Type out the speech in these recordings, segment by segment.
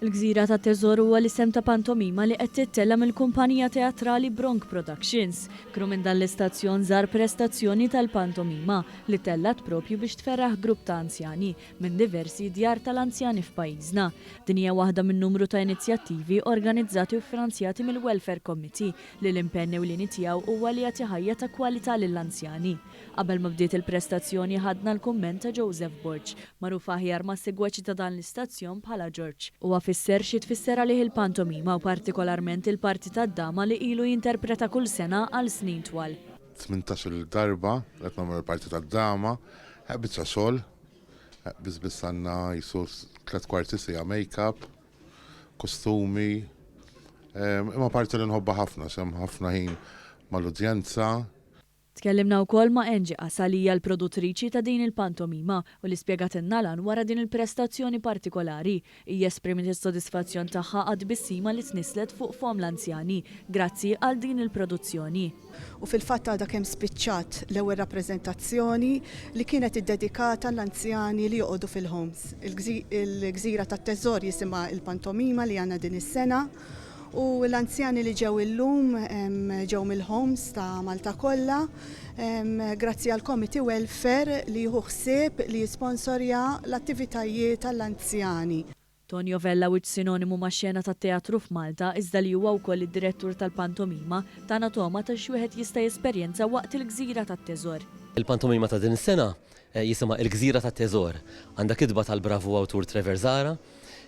Il-Gżira ta' Teżor huwa l-isem ta' pantomima li qed tittella mill-kumpanija teatrali Bronx Productions. Kru minn dan l-istazzjon żar prestazzjoni tal-pantomima li tellat propju biex tferraħ grupp ta' anzjani minn diversi djar tal-anzjani f'pajjiżna. Din hija waħda minn numru ta' inizjattivi organizzati u finanzjati mill-Welfare Committee li l-impenn ewlieni tiegħu huwa li jagħti ħajja ta' kwalità lill-anzjani. Qabel ma bdiet il-prestazzjoni ħadna l-kumment ta' Joseph Borg, magħruf aħjar ma' segwaċi ta' dan l-istazzjon bħala George. Fisser xi tfisser għalih il-pantomima u partikolarment il-parti tad-dama li ilu jinterpreta kull sena għal snin twal. 18 darba qed nagħmel il-parti tad-dama, biċċa xogħol, biss għandna jisu 3/4 sija make-up, kostumi, imma parti li nħobba ħafna, xem ħafna ħin mal-udjenza. Tkellimna wkoll ma' Angie Qasa li hija l-produttriċi ta' din il-pantomima u li spjegatilna lan wara din il-prestazzjoni partikolari. Hija esprimiet is-sodisfazzjon tagħha għad bissima li tnislet fuq fom l-anzjani grazzi għal din il-produzzjoni. U fil-fatt għadha kemm spiċċat l-ewwel rappreżentazzjoni li kienet iddedikata l-anzjani li joqogħdu fil-homes. Il-Gżira tat-Teżor jisimha il-pantomima li għandna din is-sena. U l-anzjani li ġew illum ġew mill-homes ta' Malta kollha, grazzi għal Committee Welfare li jieħu ħsieb li jisponsorja l-attivitajiet tal-anzjani. Tonio Vella wiċ sinonimu ma' xena tat-teatru f'Malta iżda li huwa wkoll id-direttur tal-pantomima ta' anatoma ta' xi wieħed jista' jesperjenza waqt il-Gżira tat-Teżor. Il-pantomima ta' din is-sena jisimha il-Gżira tat-Teżor. Għandha kitba tal-bravu awtur Trevor Zara,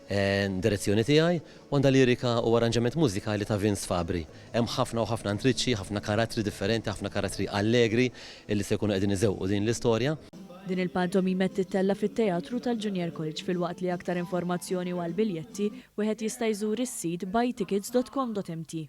direzzjoni tiegħi u għandha lirika u arranġament mużikali ta' Vince Fabri. Hemm ħafna u ħafna intriċċi, ħafna karattri differenti, ħafna karattri allegri illi se jkunu qegħdin iżewqu din l-istorja. Din il-pantomima tittella fit-teatru tal-Junior College fil-waqt li aktar informazzjoni u għall-biljetti wieħed jista' jżur is-sit buytickets.com.mt.